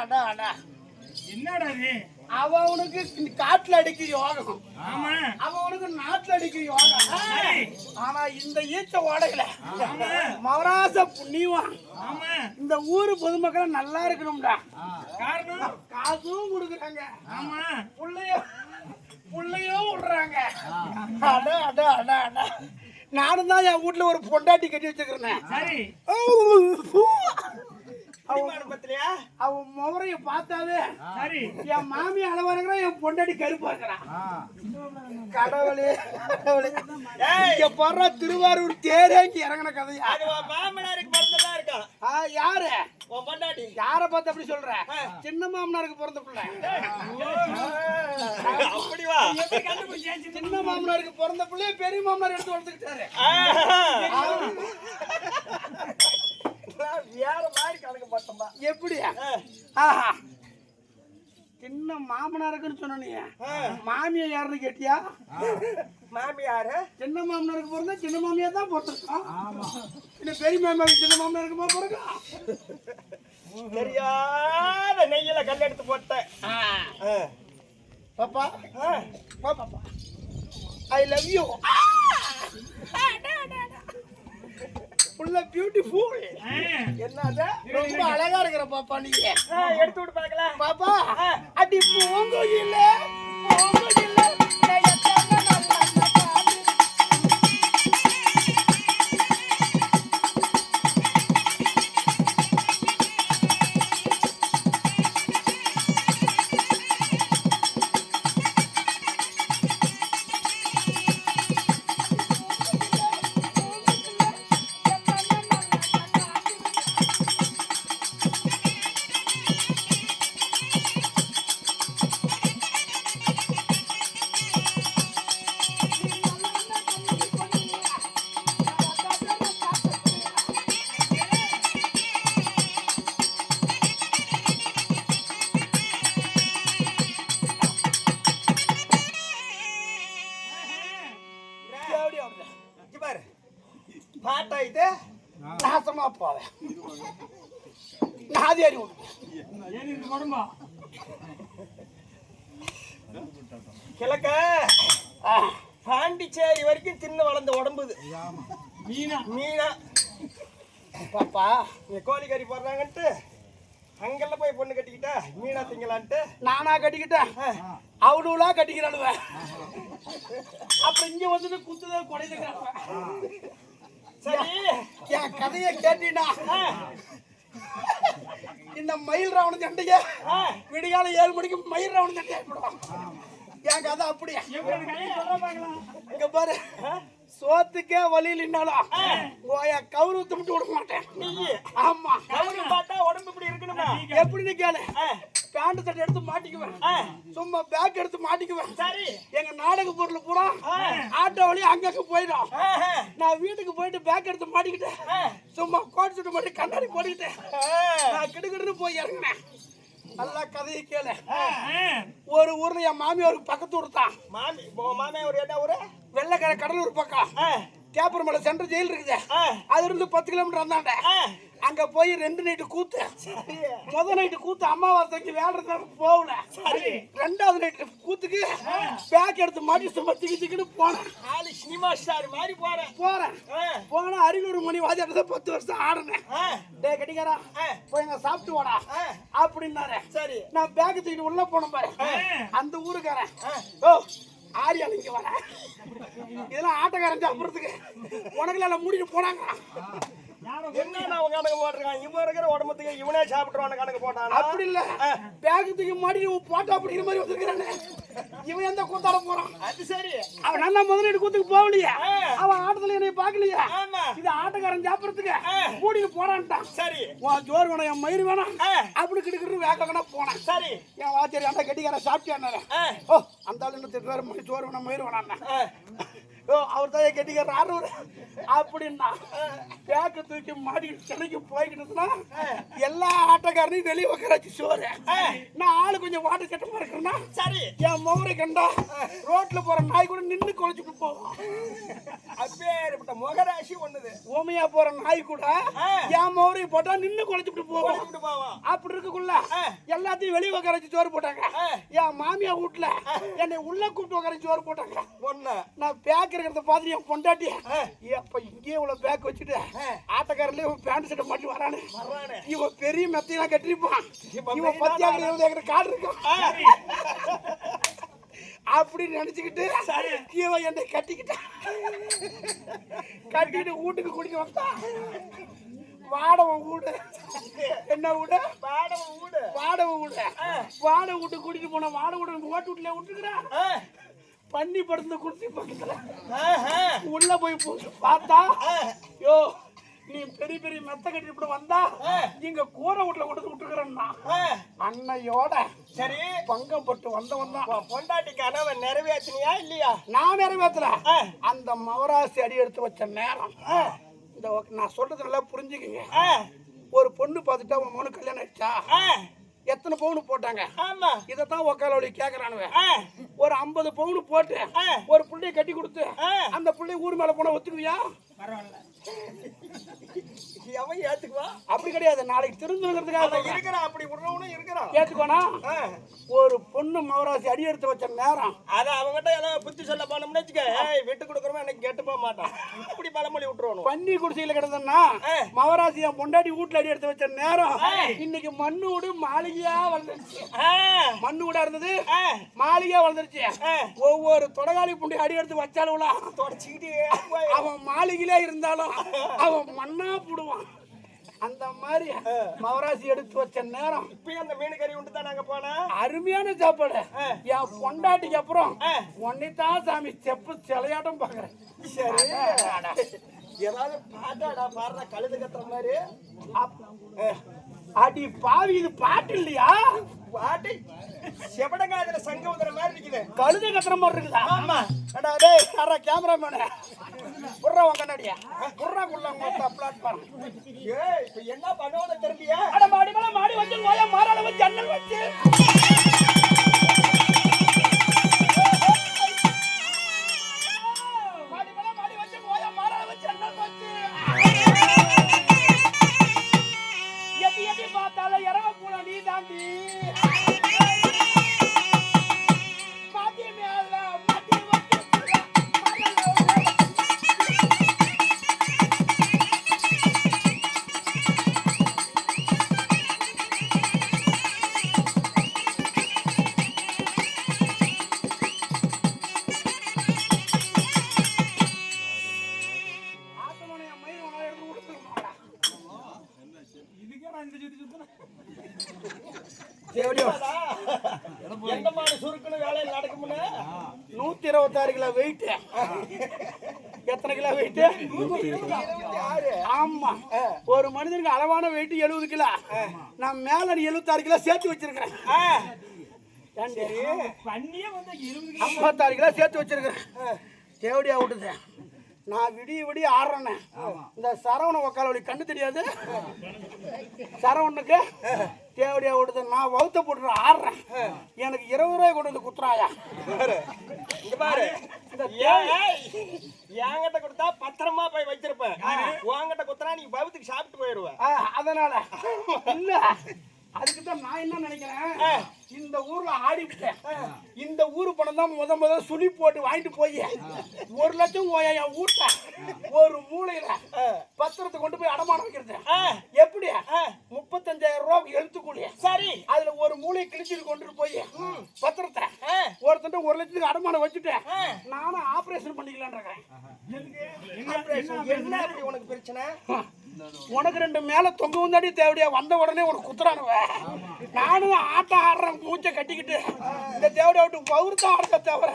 அடா அடா என்னடா இது? அவனுக்கு காட்டுல அடிக்க யோகம், ஆமா அவனுக்கு நாட்டுல அடிக்க யோகம். சரி. ஆனா இந்த ஈச்ச ஓடையில ஆமா மவராச புண்ணியவான் ஆமா. இந்த ஊரு பொதுமக்கள் நல்லா இருக்கணும்டா. காரணம் காசும் கொடுக்குறாங்க, ஆமா புள்ளையும் விடுறாங்க. அட அட அட அட நானும் தான் என் வீட்டுல ஒரு பொண்டாட்டி கட்டி வச்சுக்கிறேன். சரி. அவன் முறைய பார்த்தாவே சரி. என் மாமி அளவா இருக்கிறான், என் பொண்டாட்டி கருப்பா இருக்கிறான். கடவுளே கடவுளே, இங்க போடுற திருவாரூர் தேரே இங்க இறங்கின கதையா? மாமனாருக்கு பிறந்ததா இருக்கா? யாரு உன் பொண்டாட்டி யார பார்த்து அப்படி சொல்ற? சின்ன மாமனாருக்கு பிறந்த பிள்ளை. அப்படி வா. சின்ன மாமனாருக்கு பிறந்த பிள்ளைய பெரிய மாமனார் எடுத்து வளர்த்துக்கிட்டாரு. வேற மாதிரி கணக்கு பார்த்தோம்பா. எப்படி? ஆஹா, சின்ன மாமனாருக்குன்னு சொன்ன நீ மாமியா யாருன்னு கேட்டியா? மாமியாரு சின்ன மாமனாருக்கு பிறந்தா சின்ன மாமியா தான் பிறந்திருக்கான். இன்னும் பெரிய மாமனாருக்கு சின்ன மாமனாருக்கு பிறக்கும். தெரியாத நெய்யில கல் எடுத்து போட்டேன். பாப்பா பாப்பா, ஐ லவ் யூ. புள்ள பியூட்டிஃபுல். என்னது? ரொம்ப அழகா இருக்கிற பாப்பா நீ. எடுத்து விட்டு பார்க்கலாம். பாப்பா அடி பூங்கோயில பூங்கோயில பாட்டா இது நாசமா போவேன். நாதியாரி கிழக்க பாண்டிச்சேரி வரைக்கும் தின்னு வளர்ந்த உடம்புது. மீனா மீனா பாப்பா நீ கோழிக்கறி போடுறாங்கன்ட்டு அங்கெல்லாம் போய் பொண்ணு கட்டிக்கிட்டா மீனா திங்கலான்ட்டு நானா கட்டிக்கிட்டேன், அவனுலா கட்டிக்கிறானுவ. அப்புறம் இங்க வந்துட்டு குத்துத குறைந்துக்கிறாங்க. சரி, என் கதையை கேட்டீனா இந்த மயில் ராவண சண்டைய விடிகால 7 மணிக்கு மயில் ராவண சண்டை ஏற்படுவான். என் கதை அப்படியே. இங்க பாரு, சோத்துக்கே வழியில் நின்னாலும் கௌரவத்தை மட்டும் விட மாட்டேன். ஆமா, கௌரவம் பார்த்தா உடம்பு இப்படி இருக்கணுமா? எப்படி கேளு, பேண்ட் சட்டை எடுத்து மாட்டிக்குவேன், சும்மா பேக் எடுத்து மாட்டிக்குவேன். சரி, எங்க நாடக பொருள் பூரா ஆட்டோ வழி அங்கங்க போயிடும். நான் வீட்டுக்கு போயிட்டு பேக் எடுத்து மாட்டிக்கிட்டேன், சும்மா கோட் சுட்டு மட்டும் கண்ணாடி போட்டுக்கிட்டேன், நான் கிடுகிடுன்னு போய் இறங்கினேன். நல்லா கதையை கேளு. ஒரு ஊர்ல என் மாமியாருக்கு பக்கத்து ஊர் தான். மாமியா ஒரு என்ன ஊரு? வெள்ளக்கரை கடலூர் பக்கம் கேப்பரமலை சென்ட்ரல் ஜெயில் இருக்குது. அது இருந்து 10 கிலோமீட்டர் வந்தாண்ட அங்க போய் 2 நைட்டு கூத்து. முதல் நைட்டு கூத்து அமாவாசைக்கு வேலை போகல. 2வது நைட்டு கூத்துக்கு பேக் எடுத்து மாட்டி சும்மா திக்கி திக்கிட்டு போனேன். சினிமா ஸ்டார் மாதிரி போறேன். போனா அரியலூர் மணி வாதியாட்ட 10 வருஷம் ஆடுனேன். டே கட்டிக்காரா போய் நான் சாப்பிட்டு வாடா அப்படின்னாரு. சரி, நான் பேக் தூக்கிட்டு உள்ள போன பாரு. அந்த ஊருக்காரன், ஓ ஆரியால இங்க வர, இதெல்லாம் ஆட்டக்காரன் சாப்பிடுறதுக்கு உனக்குல மூடிட்டு போனாங்க. என்ன கணக்கு போட்டிருக்கான்? இவன் இருக்கிற உடம்புக்கு இவனே சாப்பிட்டுருவான கணக்கு போட்டான். அப்படி இல்ல, பேகத்துக்கு மாடி போட்டா அப்படிங்கிற மாதிரி வந்துருக்கானே. இவன் எந்த கூத்தாட போறான்? அது சரி, அவன் நல்லா முதலீடு கூத்துக்கு போகலையா, அவன் ஆட்டத்துல என்னை பாக்கலையா, இது ஆட்டக்காரன் சாப்பிடறதுக்கு மூடிட்டு போறான்ட்டான். சரி, ஜோர் வேணாம், என் மயிறு வேணாம் அப்படி கிடுக்கிட்டு வேகனா போனேன். சரி, என் வாத்தியாரி அந்த கட்டிக்கார சாப்பிட்டேன். ஓ அந்த ஆளு என்ன திட்டுறாரு, ஜோர் வேணாம் மயிறு வேணாம். அவர் தான் கெட்டிக்கிறாரு அப்படின்னா பேக்க தூக்கி மாடி சென்னைக்கு போய்கிட்டதுன்னா எல்லா ஆட்டக்காரனையும் வெளியே உட்காராச்சு சோறு நான் ஆளு கொஞ்சம் வாட்டர் சட்டமா இருக்கிறேன்னா சரி என் மோரை கண்டா ரோட்ல போற நாய் கூட நின்னு குலைச்சிட்டு போவோம். அப்பேற்பட்ட முகராசி ஒண்ணுது. ஓமையா போற நாய் கூட என் மோரை போட்டா நின்னு குலைச்சிட்டு போவோம். அப்படி இருக்கக்குள்ள எல்லாத்தையும் வெளியே உட்காராச்சு சோறு போட்டாங்க. என் மாமியா வீட்டுல என்னை உள்ள கூப்பிட்டு உட்காராச்சு சோறு போட்டாங்க. நான் பேக் இருக்கிறத பார்த்து என் பொண்டாட்டி அப்ப இங்கேயே இவ்வளவு பேக் வச்சுட்டு ஆட்டக்காரர்ல பேண்ட் சட்டை மாட்டி வரானு இவன் பெரிய மெத்தையெல்லாம் கட்டிருப்பான். இவன் 10 ஏக்கர் 20 ஏக்கர் காடு இருக்கும் அப்படின்னு நினைச்சுக்கிட்டு இவன் என்னை கட்டிக்கிட்டான். கட்டிட்டு வீட்டுக்கு குடிக்க வந்தான். வாடகை வீடு என்ன வீடு வாடகை வீட்டு கூட்டிட்டு போன வாடகை வீடு ஓட்டு வீட்டுல விட்டுக்கிறேன். பண்ணி படுத்து குடிச்சு பக்கத்துல உள்ள போய் பார்த்தா யோ நீ பெரிய பெரிய மெத்த கட்டிட்டு வந்தா இங்க கூரை வீட்டுல கொண்டு விட்டுக்கிறேன்னா அன்னையோட சரி பங்கம் பட்டு வந்தவன் தான். பொண்டாட்டி கனவை நிறைவேற்றினியா இல்லையா? நான் நிறைவேற்றல. அந்த மவராசி அடி எடுத்து வச்ச நேரம் இந்த நான் சொல்றது நல்லா புரிஞ்சுக்குங்க. ஒரு பொண்ணு பார்த்துட்டா உன் மகனு கல்யாணம் ஆயிடுச்சா எத்தனை பவுன் போட்டாங்க இதத்தான் ஒக்காலி கேக்குறானுவ. ஒரு 50 பவுன் போட்டு ஒரு புள்ளைய கட்டி கொடுத்து அந்த புள்ளைய ஊர் மேல போனா ஒத்துக்குவியா? அவன் ஏத்துக்குவா? அப்படி கிடையாது. நாளைக்கு திருந்துங்கிறதுக்காக இருக்கிறான். அப்படி விடுறவனும் இருக்கிறான். ஏத்துக்கோனா ஒரு பொண்ணு மவராசி அடி எடுத்து வச்ச நேரம் அத அவங்ககிட்ட ஏதாவது புத்தி சொல்ல போனோம்னு வச்சுக்க விட்டு கொடுக்குறவன் எனக்கு கெட்டு போக மாட்டான். இப்படி பழமொழி விட்டுருவானு. பன்னி குடிசையில கிடந்தா மவராசி என் பொண்டாட்டி வீட்டுல அடி எடுத்து வச்ச நேரம் இன்னைக்கு மண்ணு வீடு மாளிகையா வளர்ந்துருச்சு. மண்ணு வீடா இருந்தது மாளிகையா வளர்ந்துருச்சு. ஒவ்வொரு தொடகாலி புண்டி அடி எடுத்து வச்சாலும் தொடச்சிக்கிட்டு அவன் மாளிகையிலே இருந்தாலும் அவன் மண்ணா போடுவான். அந்த மாதிரி மவராசி எடுத்து வச்ச நேரம் இப்பயும் அந்த மீன் கறி உண்டு தான் நாங்க போனோம். அருமையான சாப்பாடு. என் பொண்டாட்டிக்கு அப்புறம் ஒன்னைத்தான் சாமி செப்பு சிலையாட்டம் பாக்குறேன். சரி ஏதாவது பாட்டாடா பாடுற கழுது கத்துற மாதிரி. அடி பாவி இது பாட்டு இல்லையா? பாட்டு செவடங்காதுல சங்க உதற மாதிரி இருக்குது. கழுதை கத்துற மாதிரி இருக்குதா? ஆமா. டேய் யாரா கேமராமேன் புர்ரா உன் கண்ணாடியா புர்ரா குள்ள மொத்த பிளாட்ஃபார்ம். ஏய் இப்ப என்ன பண்ணுவத தெரிஞ்சியா? அட மாடி மேல மாடி வச்சு ஓயா மாறால வச்சு ஜன்னல் வச்சு மாடி மேல மாடி வச்சு ஓயா மாறால வச்சு ஜன்னல் வச்சு எட்டி பார்த்தால இறங்க போல நீ தாண்டி மாடி மேல மாடி வச்சு எந்த மாதிரி சுருக்குன்னு வேலையில் நடக்கும்னு 126 கிலோ வெயிட். எத்தனை கிலோ வெயிட்? 126. ஆமா. ஒரு மனிதனுக்கு அளவான வெயிட் 70 கிலோ. நான் மேல 76 கிலோ சேர்த்து வச்சிருக்கேன். 56 கிலோ சேர்த்து வச்சிருக்கேன். தேவடியா விட்டுது. நான் விடிய ஆடுறேன்னு இந்த சரவண ஒக்காலி கண்ணு தெரியாது. சரவணுக்கு தேவடியா விடுது. நான் வவுத்த போட்டு ஆடுறேன். எனக்கு 20 ரூபாய் கொண்டு வந்து குத்துறாயா? என்கிட்ட கொடுத்தா பத்திரமா போய் வச்சிருப்பேன். உன்கிட்ட குத்துறா நீ பவுத்துக்கு சாப்பிட்டு போயிடுவ. அதனால இல்ல அதுக்குதான் நான் என்ன நினைக்கிறேன், இந்த ஊர்ல ஆடிவிட்டேன். இந்த ஊரு பணம் தான் முத சுழி போட்டு வாங்கிட்டு போய் 1 லட்சம் என் ஊட்ட ஒரு மூலையில பத்திரத்தை கொண்டு போய் அடமானம் வைக்கிறது. எப்படி 35,000 ரூபாய் எழுத்துக்கூலிய. சரி அதுல ஒரு மூலையை கிழிச்சிட்டு கொண்டு போய் பத்திரத்தை ஒருத்தன் 1 லட்சத்துக்கு அடமானம் வச்சுட்டு நானும் ஆபரேஷன் பண்ணிக்கலான் இருக்கேன். என்ன உனக்கு பிரச்சனை? உனக்கு 2 மேல தொங்க வந்தாடி தேவடியா வந்த உடனே உனக்கு குத்துறானுவ. நானும் ஆட்டம் ஆடுறேன் மூச்சை கட்டிக்கிட்டு. இந்த தேவடியா விட்டு பவுர்தான் ஆடுறத தவிர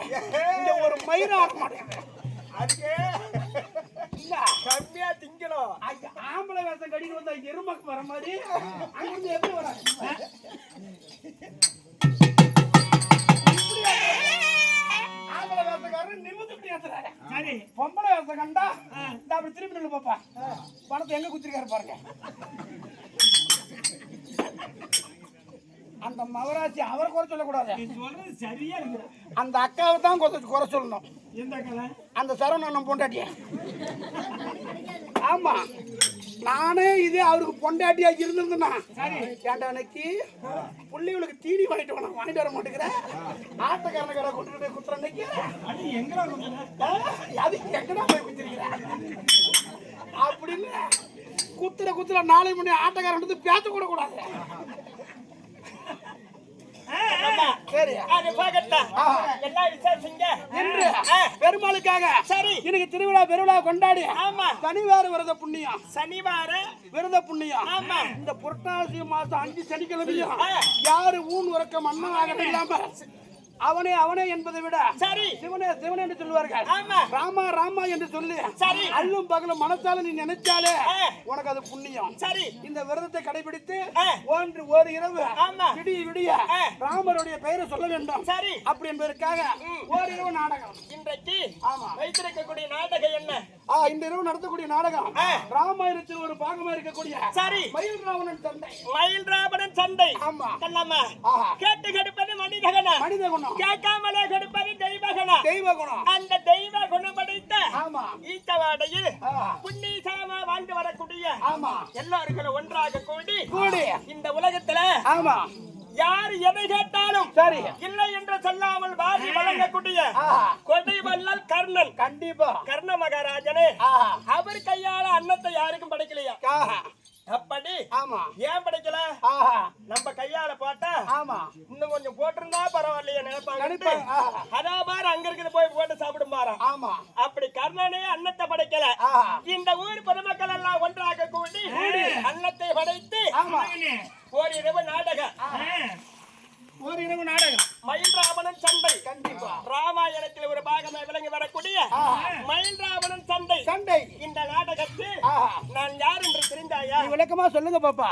இந்த ஒரு மயிரும் ஆட மாட்டேன். அதுக்கு கம்மியா திங்கணும். ஆம்பளை வேஷம் கட்டிட்டு வந்தா எருமக்கு வர மாதிரி அங்கிருந்து எப்படி வர ஆம்பளை வேஷக்காரன் நிமிந்துட்டு குத்துறாரு. சரி பொம்பளை வேஷம் கண்டா இந்த அப்படி திரும்பி நில்லு பாப்பா. பணத்தை எங்க குத்திருக்காரு பாருங்க. அந்த மவராசி அவரை குறை சொல்லக்கூடாது. நீ சொல்றது சரியா இருக்கு. அந்த அக்காவை தான் குறை சொல்லணும். எந்த கலை? அந்த சரவணன் பொண்டாட்டிய. ஆமா, நானே இதே அவருக்கு பொண்டாட்டியா இருந்திருந்தேன்னா ஏன்டா அன்னைக்கு புள்ளிகளுக்கு தீனி வாங்கிட்டு வர மாட்டேங்கிறேன். ஆட்டக்காரன கடை கொண்டு போய் குத்துற அன்னைக்கு அது எங்கடா அது எங்கடா போய் குத்திருக்கிறேன் அப்படின்னு குத்துற 4 மணி ஆட்டக்காரன் வந்து பேச கூட கூடாது. சரி, அது பாக்கட்டா என்ன விசேஷங்க என்று பெருமாளுக்காக சரி எனக்கு பெருவிழா கொண்டாடி ஆமா சனிவார விரத புண்ணியம் சனிவார விரத புண்ணியம் ஆமா இந்த புரட்டாசி மாசம் 5 சனிக்கிழமையும் யாரு ஊன் உறக்கம் அண்ணன் ஆகணும் இல்லாம அவனே என்பதை விட சரி சிவனே என்று சொல்லுவார்கள். ஆமா ராமா ராமா என்று சொல்லி சரி அல்லும் பகலும் மனசால நீ நினைச்சாலே உனக்கு அது புண்ணியம். சரி இந்த விரதத்தை கடைபிடித்து ஒரு இரவு ஆமா விடிய ராமருடைய பெயரை சொல்ல வேண்டும். சரி அப்படி என்பதற்காக ஓரிரவு நாடகம் இன்றைக்கு ஆமா வைத்திருக்கக்கூடிய நாடகம் என்ன? இந்த இரவு நடத்தக்கூடிய நாடகம் ராமாயணத்தில் ஒரு பாகமா இருக்கக்கூடிய சரி மயில் ராவணன் சண்டை. மயில் ராவணன் சண்டை. ஆமா கண்ணம்மா கேட்டு கெடுப்பது மனித குணம், கேட்காமலே கெடுப்பது தெய்வ குணம். அந்த தெய்வ குணம் படைத்த ஆமா ஈச்சவாடையில் புண்ணியசாமா வாழ்ந்து வரக்கூடிய ஆமா எல்லாருக்கும் ஒன்றாக கூடி இந்த உலகத்துல ஆமா யார் எதை கேட்டாலும் சரி இல்லை என்று சொல்லாமல் வாரி வழங்கக்கூடிய கொடை வள்ளல் கர்ணன். கண்டிப்பா கர்ண மகாராஜனே அவர் கையால அன்னத்தை யாருக்கும் படைக்கலையா? அப்படி ஆமா ஏன் படைக்கல? நம்ம கையால போட்டா ஆமா இன்னும் கொஞ்சம் போட்டிருந்தா பரவாயில்லையே நினைப்பாங்க. அதாபாரு அங்க இருக்கிற போய் போட்டு சாப்பிடும் பாரு. ஆமா அப்படி கர்ணனே அன்னத்தை படைக்கல. இந்த ஊர் பொதுமக்கள் எல்லாம் ஒன்றாக கூடி அன்னத்தை படைத்து ஓரிரவு நாடகம் மயில் ராவணன் சண்டை. கண்டிப்பா ராமாயணத்தில் ஒரு பாகமே விளங்கி வரக்கூடிய மயில் ராவணன் சண்டை. இந்த நாடகத்தில் நான் யார் என்று தெரிந்தாயா? விளக்கமா சொல்லுங்க பாப்பா.